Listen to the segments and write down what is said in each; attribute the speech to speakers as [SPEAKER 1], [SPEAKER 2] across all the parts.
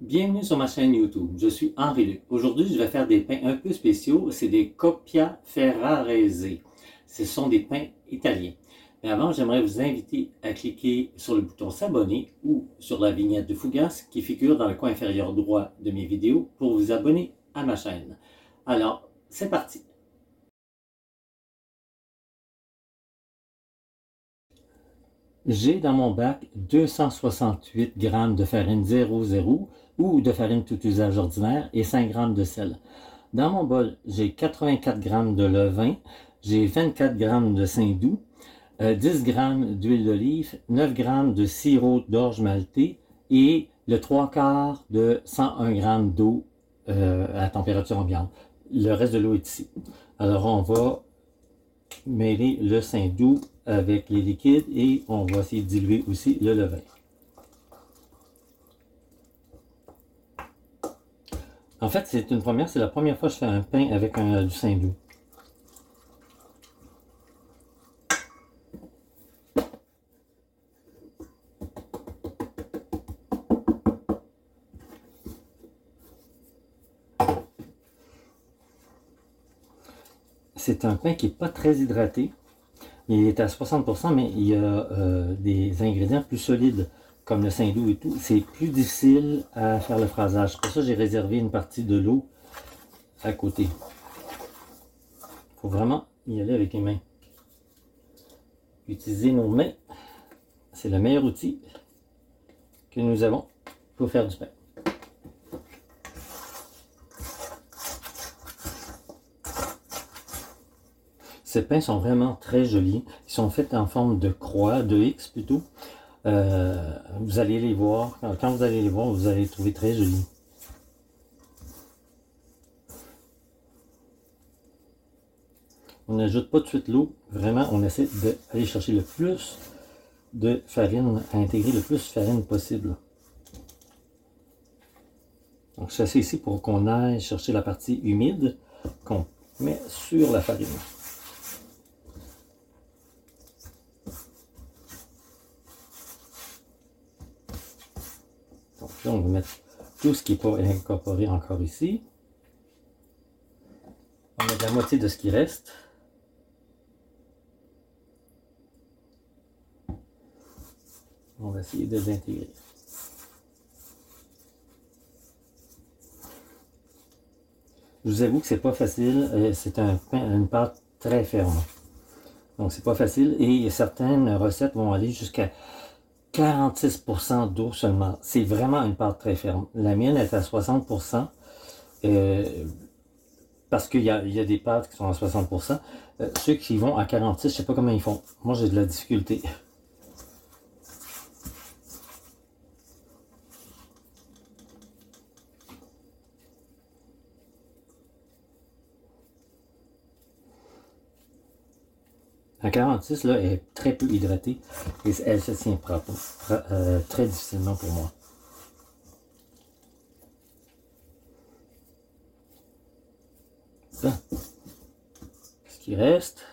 [SPEAKER 1] Bienvenue sur ma chaîne YouTube, je suis Henri Luc. Aujourd'hui, je vais faire des pains un peu spéciaux, c'est des Coppia Ferrarese. Ce sont des pains italiens. Mais avant, j'aimerais vous inviter à cliquer sur le bouton s'abonner ou sur la vignette de Fougas qui figure dans le coin inférieur droit de mes vidéos pour vous abonner à ma chaîne. Alors, c'est parti! J'ai dans mon bac 268 g de farine 00 ou de farine tout usage ordinaire et 5 g de sel. Dans mon bol, j'ai 84 g de levain, j'ai 24 g de saindoux, 10 g d'huile d'olive, 9 g de sirop d'orge malté et le 3 quarts de 101 g d'eau à température ambiante. Le reste de l'eau est ici. Alors on va mêler le saindoux avec les liquides et on va essayer de diluer aussi le levain. En fait, c'est la première fois que je fais un pain avec du saindoux. C'est un pain qui n'est pas très hydraté. Il est à 60%, mais il y a des ingrédients plus solides, comme le saindoux et tout. C'est plus difficile à faire le phrasage. Pour ça, j'ai réservé une partie de l'eau à côté. Il faut vraiment y aller avec les mains. Utiliser nos mains, c'est le meilleur outil que nous avons pour faire du pain. Ces pains sont vraiment très jolis. Ils sont faits en forme de croix, de X plutôt. Vous allez les voir. Quand vous allez les voir, vous allez les trouver très jolis. On n'ajoute pas tout de suite l'eau. Vraiment, on essaie d'aller chercher le plus de farine, à intégrer le plus de farine possible. Donc, je suis assis ici pour qu'on aille chercher la partie humide qu'on met sur la farine. Donc là, on va mettre tout ce qui n'est pas incorporé encore ici. On met la moitié de ce qui reste. On va essayer de l'intégrer. Je vous avoue que c'est pas facile. C'est une pâte très ferme. Donc c'est pas facile. Et certaines recettes vont aller jusqu'à 46% d'eau seulement. C'est vraiment une pâte très ferme. La mienne est à 60%. Parce qu'il y a des pâtes qui sont à 60%. Ceux qui vont à 46%, je ne sais pas comment ils font. Moi, j'ai de la difficulté. À 46, là, elle est très peu hydratée et elle se tient propre, très difficilement pour moi. Ça. Ce qui reste,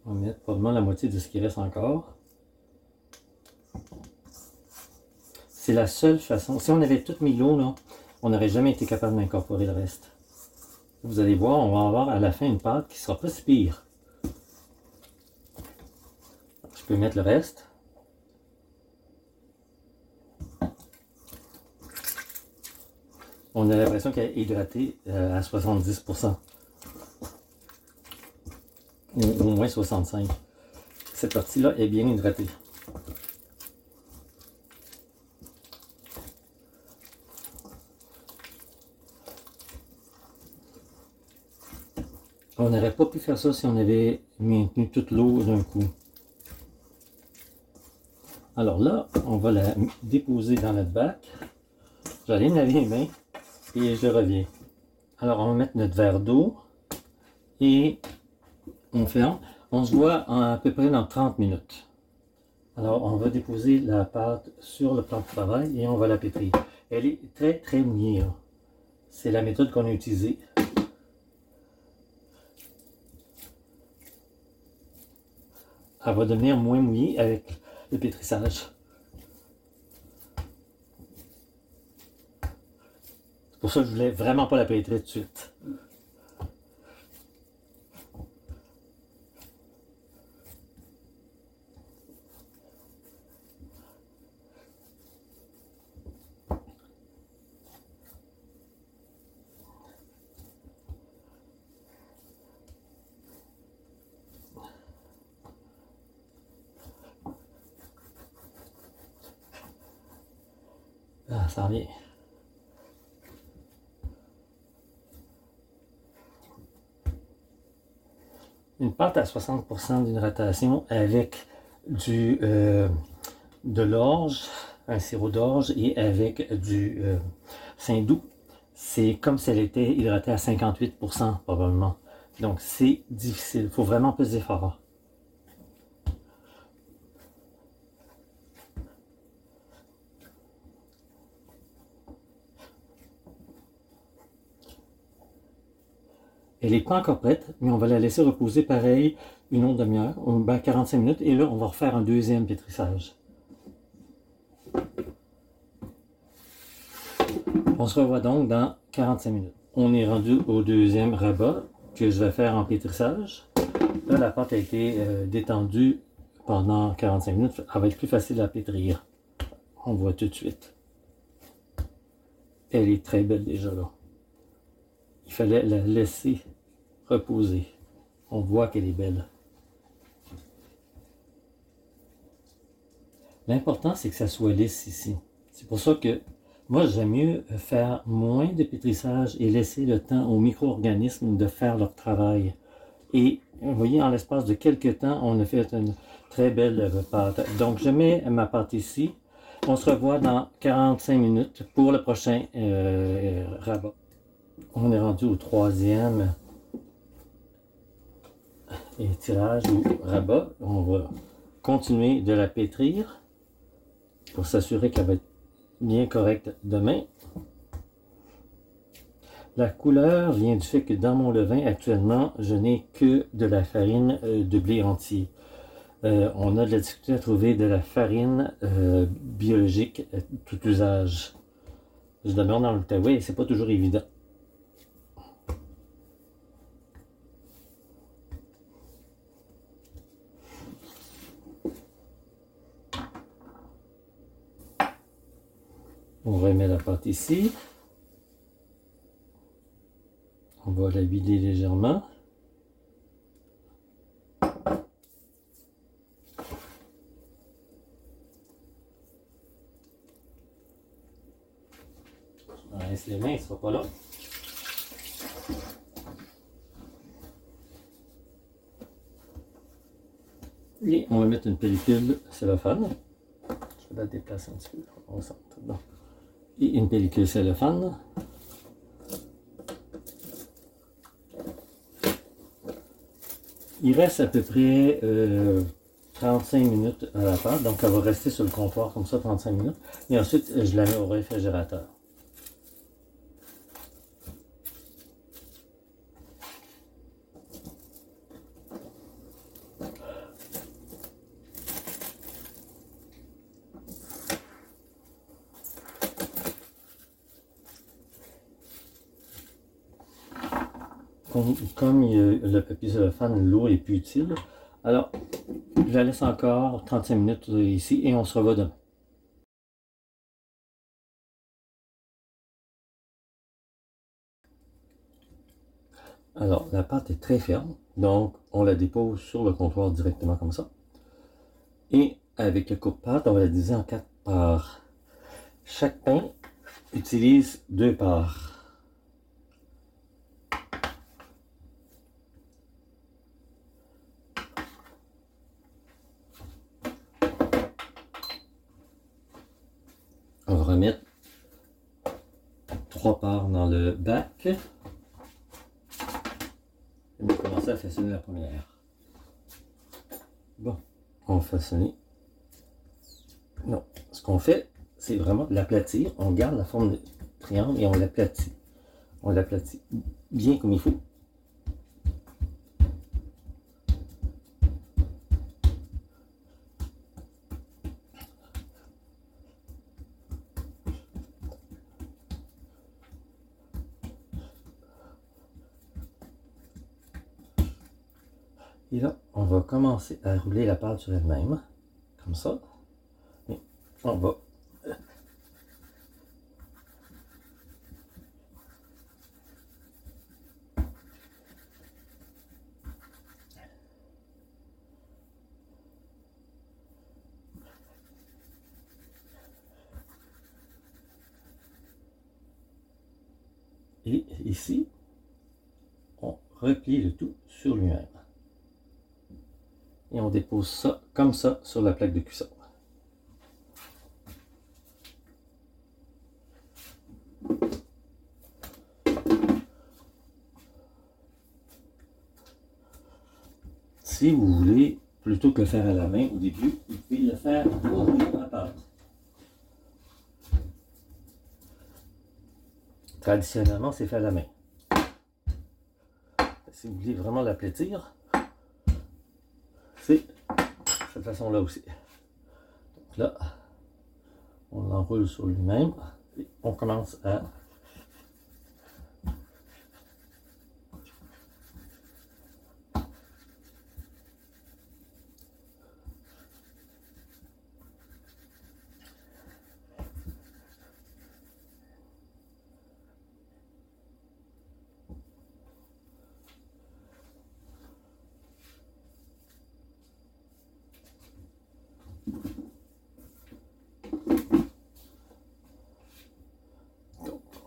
[SPEAKER 1] on va mettre probablement la moitié de ce qui reste encore. C'est la seule façon. Si on avait tout mis l'eau, là, on n'aurait jamais été capable d'incorporer le reste. Vous allez voir, on va avoir à la fin une pâte qui sera pas si pire. Je peux mettre le reste. On a l'impression qu'elle est hydratée à 70%. Ou au moins 65%. Cette partie-là est bien hydratée. On n'aurait pas pu faire ça si on avait maintenu toute l'eau d'un coup. Alors là, on va la déposer dans notre bac. Je vais aller me laver les mains et je reviens. Alors on va mettre notre verre d'eau et on ferme. On se voit à peu près dans 30 minutes. Alors on va déposer la pâte sur le plan de travail et on va la pétrir. Elle est très très mouillée. C'est la méthode qu'on a utilisée. Elle va devenir moins mouillée avec le pétrissage. Pour ça, je voulais vraiment pas la pétrir tout de suite. Ah, ça revient. Une pâte à 60% d'hydratation avec de l'orge, un sirop d'orge et avec du saindoux. C'est comme si elle était hydratée à 58% probablement. Donc c'est difficile, il faut vraiment plus d'efforts. Elle n'est pas encore prête, mais on va la laisser reposer pareil une autre demi-heure, 45 minutes, et là on va refaire un deuxième pétrissage. On se revoit donc dans 45 minutes. On est rendu au deuxième rabat que je vais faire en pétrissage. Là, la pâte a été détendue pendant 45 minutes. Elle va être plus facile à pétrir. On voit tout de suite. Elle est très belle déjà là. Il fallait la laisser reposer. On voit qu'elle est belle. L'important, c'est que ça soit lisse ici. C'est pour ça que moi, j'aime mieux faire moins de pétrissage et laisser le temps aux micro-organismes de faire leur travail. Et vous voyez, en l'espace de quelques temps, on a fait une très belle pâte. Donc, je mets ma pâte ici. On se revoit dans 45 minutes pour le prochain rabat. On est rendu au troisième étirage ou rabat. On va continuer de la pétrir pour s'assurer qu'elle va être bien correcte demain. La couleur vient du fait que dans mon levain, actuellement, je n'ai que de la farine de blé entier. On a de la difficulté à trouver de la farine biologique tout usage. Je demeure dans l'Outaouais et c'est pas toujours évident. On remet la pâte ici. On va la vider légèrement. On laisse les mains, il ne sera pas là. Et on va mettre une pellicule cellophane. Je vais la déplacer un petit peu au centre. Bon. Et une pellicule cellophane. Il reste à peu près 35 minutes à la pâte, donc elle va rester sur le comptoir comme ça 35 minutes. Et ensuite, je la mets au réfrigérateur. Comme le papier cellophane, l'eau est plus utile, alors je la laisse encore 35 minutes ici et on se revoit demain. Alors la pâte est très ferme, donc on la dépose sur le comptoir directement comme ça. Et avec le coupe-pâte, on va la diviser en 4 parts. Chaque pain utilise 2 parts. On va remettre 3 parts dans le bac. On va commencer à façonner la première. Bon, on va façonner. Non, ce qu'on fait, c'est vraiment l'aplatir. On garde la forme de triangle et on l'aplatit. On l'aplatit bien comme il faut. Et là, on va commencer à rouler la pâte sur elle-même, comme ça. Et on va et ici, on replie le tout sur lui-même. Et on dépose ça comme ça sur la plaque de cuisson. Si vous voulez, plutôt que le faire à la main au début, vous pouvez le faire au rouleau à pâte. Traditionnellement, c'est fait à la main. Si vous voulez vraiment l'aplatir, c'est cette façon-là aussi. Donc là, on l'enroule sur lui-même et on commence à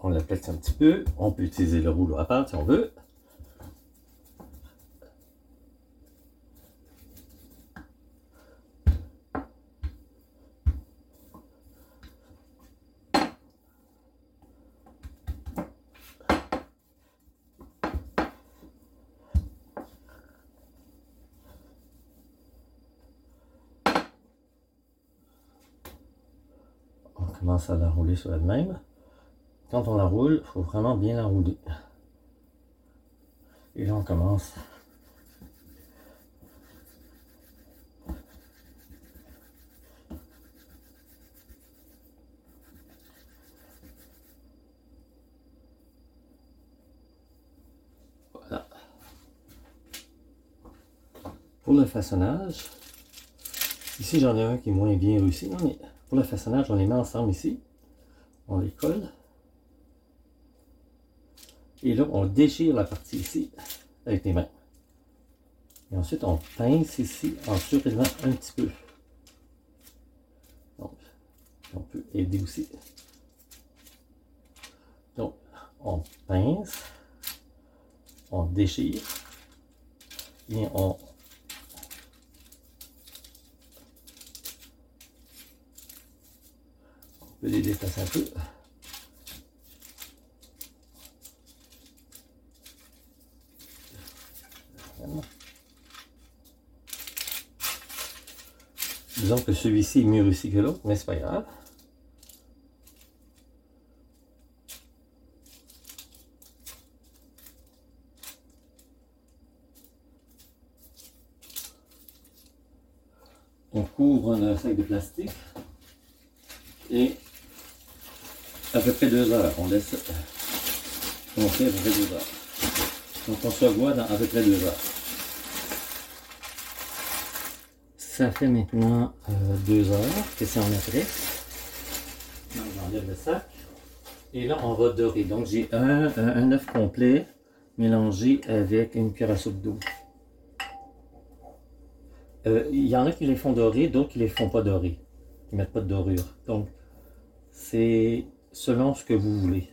[SPEAKER 1] on l'aplatit un petit peu. On peut utiliser le rouleau à pâte si on veut. On commence à l'enrouler sur elle-même. Quand on l'enroule, il faut vraiment bien l'enrouler. Et là, on commence. Voilà. Pour le façonnage, ici j'en ai un qui est moins bien réussi, non, mais pour le façonnage, on les met ensemble ici. On les colle. Et là, on déchire la partie ici avec les mains. Et ensuite, on pince ici en surélevant un petit peu. Donc, on peut aider aussi. Donc, on pince, on déchire, et on peut les déplacer un peu. Disons que celui-ci est mieux réussi que l'autre, mais c'est pas grave. On couvre un sac de plastique et à peu près 2 heures. On laisse gonfler à peu près 2 heures. Donc on se revoit dans à peu près 2 heures. Ça fait maintenant 2 heures que c'est en après. J'enlève le sac. Et là, on va dorer. Donc, j'ai un œuf complet mélangé avec une cuillère à soupe d'eau. Il y en a qui les font dorer, d'autres qui les font pas dorer. Qui mettent pas de dorure. Donc, c'est selon ce que vous voulez.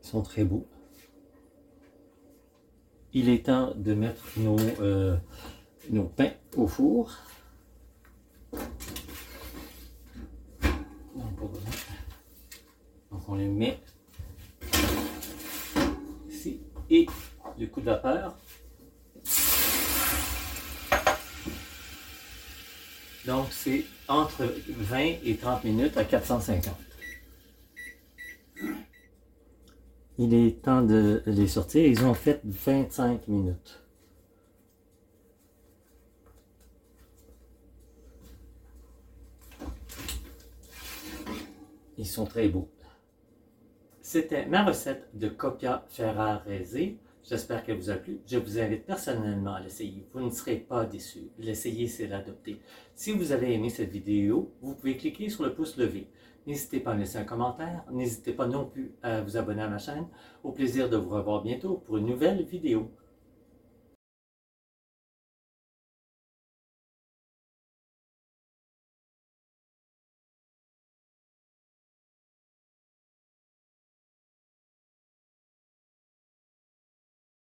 [SPEAKER 1] Ils sont très beaux. Il est temps de mettre nos pains au four. Donc on les met ici et le coup de vapeur. Donc c'est entre 20 et 30 minutes à 450. Il est temps de les sortir. Ils ont fait 25 minutes. Ils sont très beaux. C'était ma recette de copia ferrarese. J'espère qu'elle vous a plu. Je vous invite personnellement à l'essayer. Vous ne serez pas déçus. L'essayer, c'est l'adopter. Si vous avez aimé cette vidéo, vous pouvez cliquer sur le pouce levé. N'hésitez pas à me laisser un commentaire. N'hésitez pas non plus à vous abonner à ma chaîne. Au plaisir de vous revoir bientôt pour une nouvelle vidéo.